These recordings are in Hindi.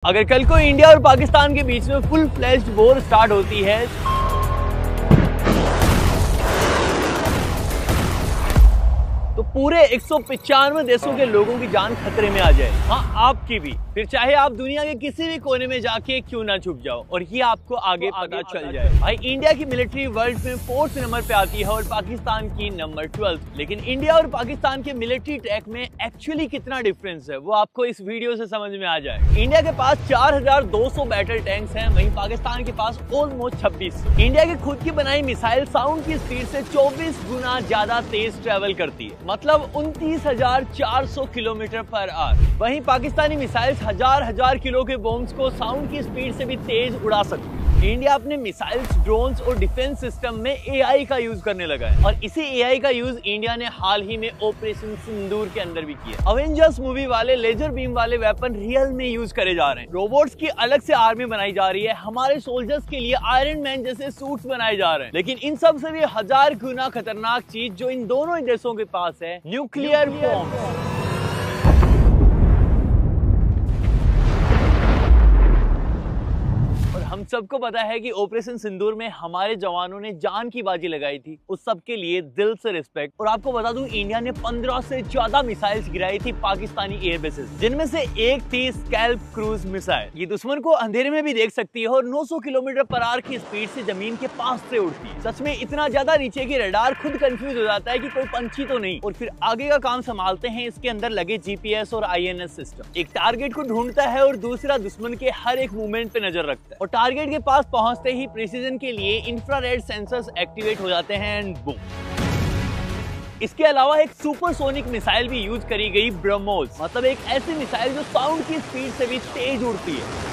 अगर कल को इंडिया और पाकिस्तान के बीच में फुल फ्लेज्ड वॉर स्टार्ट होती है तो पूरे 195 देशों के लोगों की जान खतरे में आ जाए। हाँ, आपकी भी। फिर चाहे आप दुनिया के किसी भी कोने में जाके क्यों ना छुप जाओ और ये आपको आगे पता चल जाए। भाई, इंडिया की मिलिट्री वर्ल्ड में 4th नंबर पे आती है और पाकिस्तान की नंबर 12। लेकिन इंडिया और पाकिस्तान के मिलिट्री ट्रैक में एक्चुअली कितना डिफरेंस है वो आपको इस वीडियो से समझ में आ जाए। इंडिया के पास 4200 बैटल टैंक्स हैं, वहीं पाकिस्तान के पास ऑलमोस्ट 26। इंडिया की खुद की बनाई मिसाइल साउंड की स्पीड से 24 गुना ज्यादा तेज ट्रेवल करती है, मतलब 29,400 किलोमीटर पर आवर। वहीं पाकिस्तानी मिसाइल हजार किलो के बॉम्ब्स को साउंड की स्पीड से भी तेज उड़ा सकती है। इंडिया अपने मिसाइल्स, ड्रोन्स और डिफेंस सिस्टम में एआई का यूज करने लगा है और इसी एआई का यूज इंडिया ने हाल ही में ऑपरेशन सिंदूर के अंदर भी किया। अवेंजर्स मूवी वाले लेजर बीम वाले वेपन रियल में यूज करे जा रहे हैं। रोबोट्स की अलग से आर्मी बनाई जा रही है। हमारे सोल्जर्स के लिए आयरन मैन जैसे सूट्स बनाए जा रहे हैं। लेकिन इन सब से भी 1000 गुना खतरनाक चीज जो इन दोनों ही देशों के पास है, न्यूक्लियर बॉम्ब। हम सबको पता है कि ऑपरेशन सिंदूर में हमारे जवानों ने जान की बाजी लगाई थी। उस सब के लिए दिल से रिस्पेक्ट। और आपको बता दूं, इंडिया ने 15 से ज्यादा मिसाइल्स गिराई थी पाकिस्तानी एयर बेसेस, जिनमें से एक थी स्कैल्प क्रूज मिसाइल। ये दुश्मन को अंधेरे में भी देख सकती है और 900 किलोमीटर पर आवर की स्पीड से जमीन के पास से उड़ती है। सच में इतना ज्यादा नीचे की रडार खुद कंफ्यूज हो जाता है कि कोई पंछी तो नहीं, और फिर आगे का काम संभालते हैं इसके अंदर लगे जीपीएस और आईएनएस सिस्टम। एक टारगेट को ढूंढता है और दूसरा दुश्मन के हर एक मूवमेंट पे नजर रखता है। और टारगेट के पास पहुंचते ही प्रिसीजन के लिए इंफ्रारेड सेंसर्स एक्टिवेट हो जाते हैं एंड बूम। इसके अलावा एक सुपरसोनिक मिसाइल भी यूज करी गई, ब्रह्मोस, मतलब एक ऐसी मिसाइल जो साउंड की स्पीड से भी तेज उड़ती है।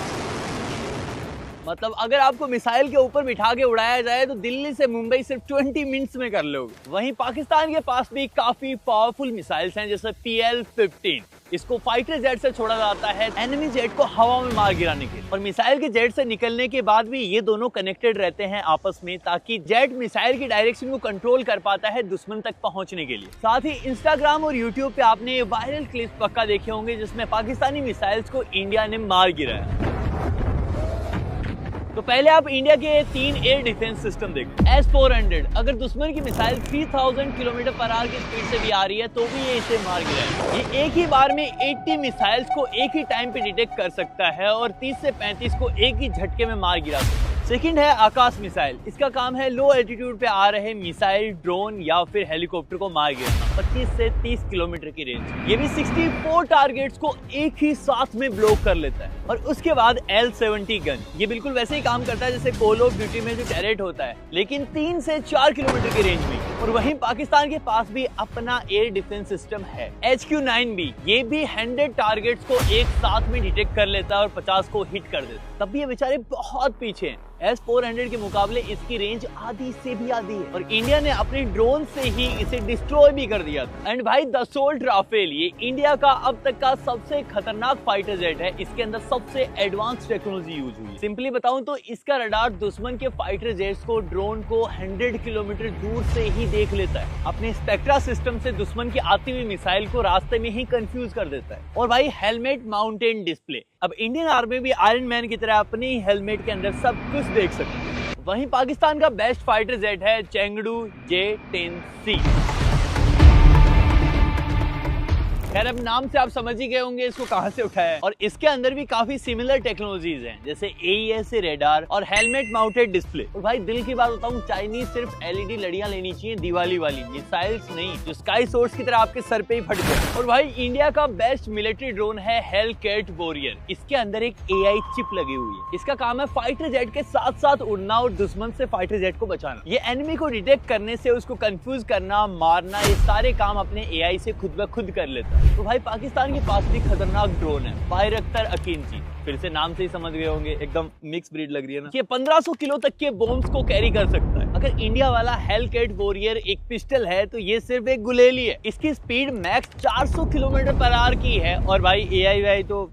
मतलब अगर आपको मिसाइल के ऊपर बिठा के उड़ाया जाए तो दिल्ली से मुंबई सिर्फ 20 मिनट्स में कर लोगे। वहीं पाकिस्तान के पास भी काफी पावरफुल मिसाइल्स हैं, जैसे PL-15। इसको फाइटर जेट से छोड़ा जाता है एनिमी जेट को हवा में मार गिराने के लिए। और मिसाइल के जेट से निकलने के बाद भी ये दोनों कनेक्टेड रहते हैं आपस में, ताकि जेट मिसाइल की डायरेक्शन को कंट्रोल कर पाता है दुश्मन तक पहुंचने के लिए। साथ ही इंस्टाग्राम और यूट्यूब पे आपने वायरल क्लिप्स पक्का देखे होंगे जिसमें पाकिस्तानी मिसाइल्स को इंडिया ने मार गिराया। तो पहले आप इंडिया के 3 एयर डिफेंस सिस्टम देखो। S-400, अगर दुश्मन की मिसाइल 3000 किलोमीटर पर आवर की स्पीड से भी आ रही है तो भी ये इसे मार गिराएगा। ये एक ही बार में 80 मिसाइल्स को एक ही टाइम पे डिटेक्ट कर सकता है और 30 से 35 को एक ही झटके में मार गिरा सकता है। सेकंड है आकाश मिसाइल। इसका काम है लो एल्टीट्यूड पे आ रहे मिसाइल, ड्रोन या फिर हेलीकॉप्टर को मार गिराना 25 से 30 किलोमीटर की रेंज। ये भी 64 टारगेट्स को एक ही साथ में ब्लॉक कर लेता है। और उसके बाद L-70 गन। ये बिल्कुल वैसे ही काम करता है जैसे कॉल ऑफ ड्यूटी में जो टैरेट होता है, लेकिन 3 से 4 किलोमीटर की रेंज में। और वहीं पाकिस्तान के पास भी अपना एयर डिफेंस सिस्टम है, HQ-9B। ये भी 100 टारगेट्स को एक साथ में डिटेक्ट कर लेता है और 50 को हिट कर देता है। तब भी ये बेचारे बहुत पीछे हैं। S-400 के मुकाबले इसकी रेंज आधी से भी आधी है और इंडिया ने अपने ड्रोन से ही इसे डिस्ट्रॉय भी कर दिया था। एंड भाई, दसोल्ट राफेल, ये इंडिया का अब तक का सबसे खतरनाक फाइटर जेट है। इसके अंदर सबसे एडवांस टेक्नोलॉजी यूज हुई है। सिंपली बताऊं तो इसका रडार दुश्मन के फाइटर जेट्स को, ड्रोन को 100 किलोमीटर दूर से ही देख लेता है। अपने स्पेक्ट्रा सिस्टम से दुश्मन की आती हुई मिसाइल को रास्ते में ही कंफ्यूज कर देता है। और भाई, हेलमेट माउंटेन डिस्प्ले। अब इंडियन आर्मी भी आयरन मैन की तरह अपने ही हेलमेट के अंदर सब कुछ देख सकते हैं। वहीं पाकिस्तान का बेस्ट फाइटर जेट है चेंगडू J-10C। खैर, अब नाम से आप समझ ही गए होंगे इसको कहां से उठाया है। और इसके अंदर भी काफी सिमिलर टेक्नोलॉजीज हैं, जैसे AES रेडार और हेलमेट माउंटेड डिस्प्ले। और भाई, दिल की बात बताऊं, चाइनीज सिर्फ LED लड़ियां लेनी चाहिए दिवाली वाली, मिसाइल्स नहीं जो स्काई सोर्स की तरह आपके सर पे ही फट जाए। और भाई, इंडिया का बेस्ट मिलिट्री ड्रोन है हेलकैट वॉरियर। इसके अंदर एक AI चिप लगी हुई है। इसका काम है फाइटर जेट के साथ साथ उड़ना और दुश्मन से फाइटर जेट को बचाना। ये एनिमी को डिटेक्ट करने से उसको कंफ्यूज करना, मारना, ये सारे काम अपने AI से खुद ब खुद कर लेता है। तो भाई, पाकिस्तान के पास भी खतरनाक ड्रोन है, बायरक्तर अकींची। फिर से नाम से ही समझ गए होंगे, एकदम मिक्स ब्रीड लग रही है ना। ये 1500 किलो तक के बॉम्ब्स को कैरी कर सकता है। अगर इंडिया वाला हेलकैट वॉरियर एक पिस्टल है तो ये सिर्फ एक गुलेली है। इसकी speed max 400 kilometre per hour की है। और भाई, AI तो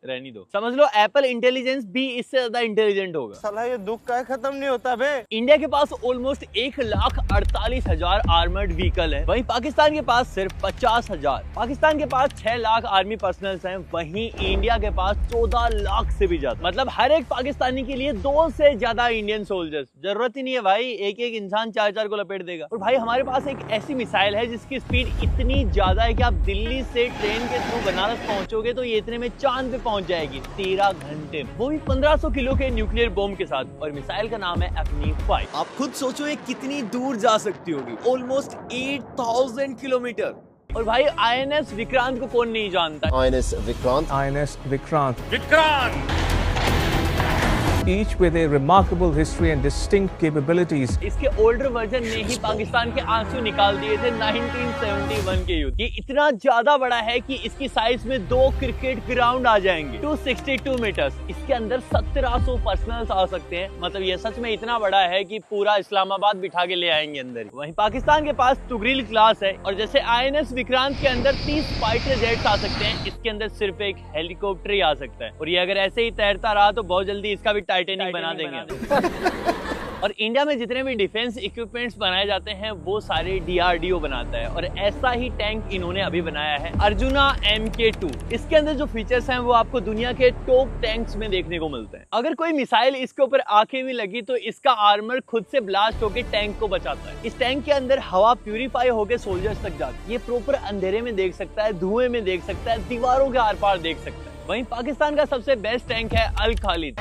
रहनी दो। समझ लो एप्पल इंटेलिजेंस भी इससे ज्यादा इंटेलिजेंट होगा। साला ये दुख का खत्म नहीं होता बे। इंडिया के पास ऑलमोस्ट 1,48,000 आर्मर्ड व्हीकल है, वहीं पाकिस्तान के पास सिर्फ 50,000। पाकिस्तान के पास 6 लाख आर्मी पर्सनल्स हैं, वहीं इंडिया के पास 14 लाख से भी ज्यादा। मतलब हर एक पाकिस्तानी के लिए 2 से ज्यादा इंडियन सोल्जर्स। जरूरत ही नहीं है भाई, एक एक इंसान 4-4 को लपेट देगा। और भाई हमारे पास एक ऐसी मिसाइल है जिसकी स्पीड इतनी ज्यादा है कि आप दिल्ली से ट्रेन के थ्रू बनारस पहुंचोगे तो ये इतने में चांद पे पहुंच जाएगी 13 घंटे, वो भी 1500 किलो के न्यूक्लियर बॉम्ब के साथ। और मिसाइल का नाम है अग्नि-5। आप खुद सोचो ये कितनी दूर जा सकती होगी, ऑलमोस्ट 8000 किलोमीटर। और भाई INS विक्रांत को कौन नहीं जानता। INS Vikrant. INS Vikrant. Each with a remarkable history and distinct capabilities. इसके ओल्डर वर्जन ने ही पाकिस्तान के आंसू निकाल दिए थे 1971 के युद्ध। ये इतना ज्यादा बड़ा है कि इसकी साइज में 2 क्रिकेट ग्राउंड आ जाएंगे। 262 मीटर्स। इसके अंदर 1700 पर्सनल्स आ सकते हैं। मतलब ये सच में इतना बड़ा है कि पूरा इस्लामाबाद बिठा के ले आएंगे अंदर। वहीं पाकिस्तान के पास तुगरिल क्लास है, और जैसे INS विक्रांत के अंदर 30 फाइटर जेट्स आ सकते हैं, इसके अंदर सिर्फ एक हेलीकॉप्टर ही आ सकता है। और ये अगर ऐसे ही तैरता रहा तो बहुत जल्दी इसका भी टाइटेनिक बना देंगे। और इंडिया में जितने भी डिफेंस इक्विपमेंट्स बनाए जाते हैं वो सारे DRDO बनाता है, और ऐसा ही टैंक इन्होंने अभी बनाया है अर्जुना MK2। इसके अंदर जो फीचर्स हैं वो आपको दुनिया के टॉप टैंक्स में देखने को मिलते हैं। अगर कोई मिसाइल इसके ऊपर आके भी लगी तो इसका आर्मर खुद से ब्लास्ट होकर टैंक को बचाता है। इस टैंक के अंदर हवा प्यूरिफाई होकर सोल्जर्स तक जाती है। ये प्रॉपर अंधेरे में देख सकता है, धुएं में देख सकता है, दीवारों के आर पार देख सकता है। वहीं पाकिस्तान का सबसे बेस्ट टैंक है अल खालिद।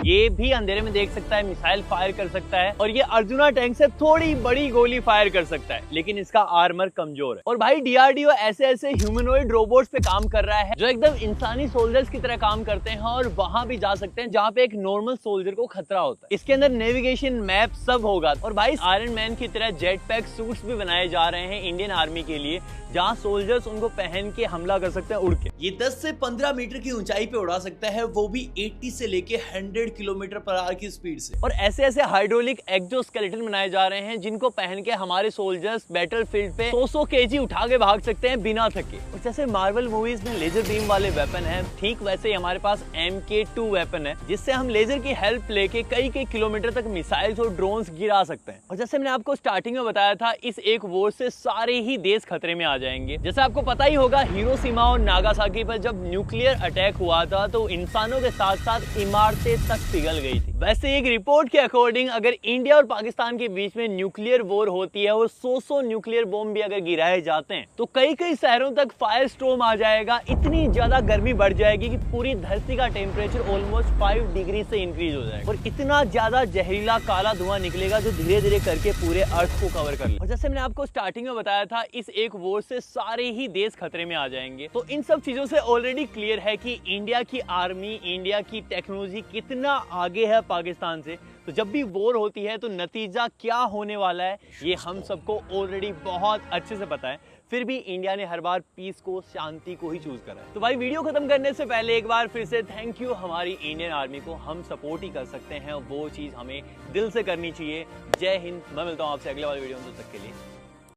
ये भी अंधेरे में देख सकता है, मिसाइल फायर कर सकता है, और ये अर्जुना टैंक से थोड़ी बड़ी गोली फायर कर सकता है, लेकिन इसका आर्मर कमजोर है। और भाई DRDO ऐसे ऐसे ह्यूमनॉइड रोबोट्स पे काम कर रहा है जो एकदम इंसानी सोल्जर्स की तरह काम करते हैं, और वहां भी जा सकते हैं जहां पे एक नॉर्मल सोल्जर को खतरा होता है। इसके अंदर नेविगेशन मैप सब होगा। और भाई आयरन मैन की तरह जेट पैक सूट्स भी बनाए जा रहे हैं इंडियन आर्मी के लिए, जहां सोल्जर्स उनको पहन के हमला कर सकते हैं उड़ के। ये 10 से 15 मीटर की ऊंचाई पे उड़ा सकता है, वो भी 80 से लेके 100 किलोमीटर पर आवर की स्पीड से। और ऐसे ऐसे हाइड्रोलिक एक्सोस्केलेटन बनाए जा रहे हैं जिनको पहन के हमारे सोल्जर्स बैटलफील्ड पे 100 केजी उठा के भाग सकते हैं बिना थके। और जैसे मार्वल मूवीज में लेजर बीम वाले वेपन है, ठीक वैसे ही हमारे पास MK2 वेपन है, जिससे हम लेजर की हेल्प लेके कई किलोमीटर तक मिसाइल्स और ड्रोन्स गिरा सकते हैं। और जैसे मैंने आपको स्टार्टिंग में बताया था, इस एक वॉर से सारे ही देश खतरे में आ जाएंगे। जैसे आपको पता ही होगा हिरोशिमा और नागासाकी पर जब न्यूक्लियर अटैक हुआ था तो इंसानों के साथ साथ इमारतें तक पिघल गई थी। वैसे एक रिपोर्ट के अकॉर्डिंग अगर इंडिया और पाकिस्तान के बीच में न्यूक्लियर वॉर होती है और 100 न्यूक्लियर बॉम्ब भी अगर गिराए जाते हैं तो कई शहरों तक फायर स्टॉर्म आ जाएगा। इतनी ज्यादा गर्मी बढ़ जाएगी कि पूरी धरती का टेम्परेचर ऑलमोस्ट 5 डिग्री से इंक्रीज हो जाएगा, और इतना ज्यादा जहरीला काला धुआं निकलेगा जो धीरे धीरे करके पूरे अर्थ को कवर कर ले। और जैसे मैंने आपको स्टार्टिंग में बताया था, इस एक वॉर से सारे ही देश खतरे में आ जाएंगे। तो इन सब चीजों से ऑलरेडी क्लियर है कि इंडिया की आर्मी, इंडिया की टेक्नोलॉजी कितना आगे है पाकिस्तान से। तो जब भी वॉर होती है तो नतीजा क्या होने वाला है ये हम सबको ऑलरेडी बहुत अच्छे से पता है। फिर भी इंडिया ने हर बार पीस को, शांति को ही चूज करा है। तो भाई वीडियो खत्म करने से पहले एक बार फिर से थैंक यू हमारी इंडियन आर्मी को। हम सपोर्ट ही कर सकते हैं, वो चीज हमें दिल से करनी चाहिए। जय हिंद। मैं मिलता हूँ आपसे अगले वाले वीडियो में, तब तक के लिए